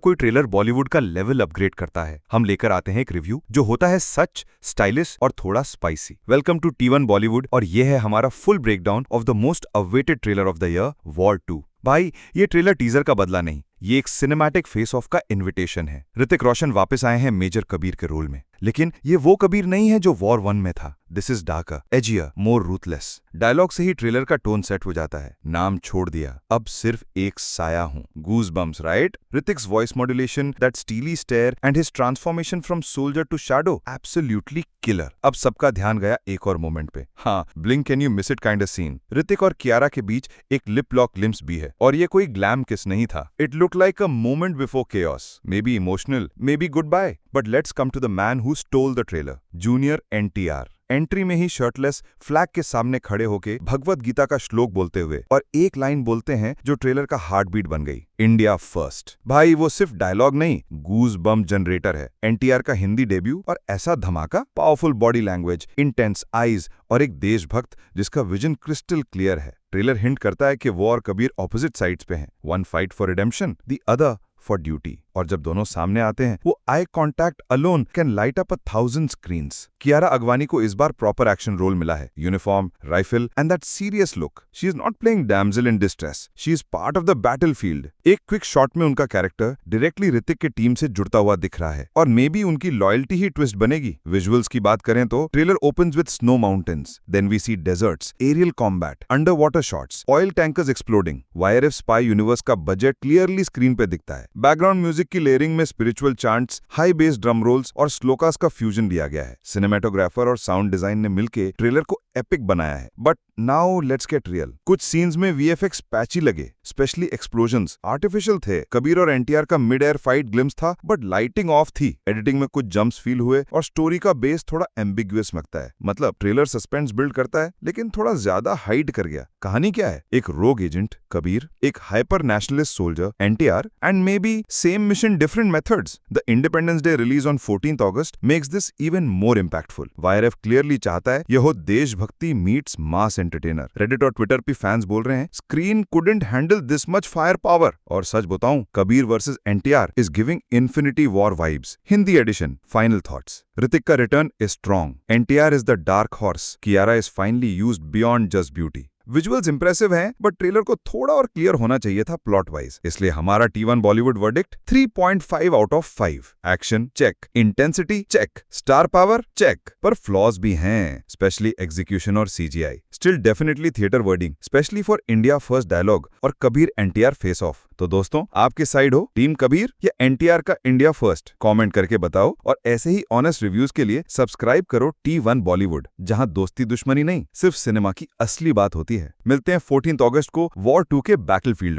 कोई ट्रेलर बॉलीवुड का level upgrade करता है, हम लेकर आते हैं एक रिव्यू जो होता है सच, स्टाइलिश और थोड़ा spicy. Welcome to T1 Bollywood और ये है हमारा full breakdown of the most awaited trailer of the year, war 2। भाई, ये ट्रेलर टीजर का बदला नहीं, ये एक सिनेमैटिक फेस ऑफ का इन्विटेशन है। ऋतिक रोशन वापस आए हैं मेजर कबीर के रोल में, लेकिन ये वो कबीर नहीं है जो वॉर 1 में था। This is darker, edgier, more ruthless. Dialogue से ही ट्रेलर का टोन सेट हो जाता है। नाम छोड़ दिया, अब सिर्फ एक साया हूं। Goosebumps, right? Hrithik's voice modulation, that steely stare and his transformation from soldier to shadow, absolutely killer. अब सबका ध्यान गया एक और मोमेंट पे। हाँ, blink can you miss it kind of scene. Hrithik और कियारा के बीच एक लिप लॉक ग्लिम्स भी है, और ये कोई ग्लैम किस नहीं था। It look like a moment before chaos, maybe emotional, maybe goodbye. But let's come to the man who stole the trailer, junior NTR। Entry में ही shirtless flag के सामने खड़े होके भगवत गीता का श्लोक बोलते हुए और एक लाइन बोलते हैं जो ट्रेलर का हार्ट बीट बन गई, इंडिया फर्स्ट। भाई, वो सिर्फ डायलॉग नहीं, गूज बम जनरेटर है। NTR का हिंदी डेब्यू और ऐसा धमाका, powerful body language, intense eyes और एक देशभक्त जिसका विजन क्रिस्टल क्लियर है। ट्रेलर हिंट करता है कि वो और कबीर ऑपोजिट साइड्स पे हैं, one fight for redemption, the other for duty. और जब दोनों सामने आते हैं, वो eye contact alone can light up 1000 screens. Kiara Advani को इस बार प्रॉपर एक्शन रोल मिला है, uniform, rifle and that serious look. She is not playing damsel in distress, she is part of the battlefield. एक क्विक शॉट में उनका character directly Hrithik की team से जुड़ता हुआ दिख रहा है, और मे बी उनकी लॉयल्टी ही ट्विस्ट बनेगी। विजुअल्स की बात करें तो trailer opens with snow mountains, then we see deserts, aerial combat, under water shots, oil tankers exploding. YRF spy universe का बजट क्लियरली स्क्रीन पे दिखता है। बैकग्राउंड म्यूजिक की लेयरिंग में spiritual chants, high bass drum rolls और स्लोकास का fusion लिया गया है। सिनेमेटोग्राफर और साउंड डिजाइन ने मिलकर ट्रेलर को एपिक बनाया है। But now let's get real. कुछ सीन्स में VFX पैची लगे, स्पेशली एक्सप्लोजन्स आर्टिफिशियल थे। कबीर और NTR का मिड एयर फाइट ग्लिम्स था, बट लाइटिंग ऑफ थी। एडिटिंग में कुछ जंप्स फील हुए और स्टोरी का बेस थोड़ा एम्बिग्युअस लगता है। मतलब ट्रेलर सस्पेंस बिल्ड करता है, लेकिन थोड़ा ज्यादा हाइड कर गया। कहानी क्या है? एक रोग एजेंट कबीर, एक hyper nationalist soldier NTR, and maybe same mission, different methods. The independence day release on 14th August makes this even more impactful. YRF clearly चाहता है यह हो देशभक्ति मीट्स मास एंटरटेनर। रेडिट और ट्विटर पे fans बोल रहे हैं screen couldn't handle this much fire power. और सच बताऊं, Kabir versus NTR is giving infinity war vibes. Hindi edition, final thoughts. Hrithik का return is strong, NTR is the dark horse, Kiara is finally used beyond just beauty. Visuals impressive हैं, but trailer को थोड़ा और clear होना चाहिए था प्लॉट वाइज। इसलिए हमारा T1 Bollywood verdict 3.5 out of 5। Action check, intensity check, star power check, पर फ्लॉज भी हैं, स्पेशली एग्जीक्यूशन और CGI। Still definitely theatre worthy, specially for India first dialogue और कबीर NTR फेस ऑफ। तो दोस्तों, आपके साइड हो टीम कबीर या NTR का इंडिया फर्स्ट? कमेंट करके बताओ, और ऐसे ही ऑनेस्ट रिव्यूज के लिए सब्सक्राइब करो T1 बॉलीवुड, जहां दोस्ती दुश्मनी नहीं, सिर्फ सिनेमा की असली बात होती है। मिलते हैं 14th August को वॉर 2 के बैटलफील्ड।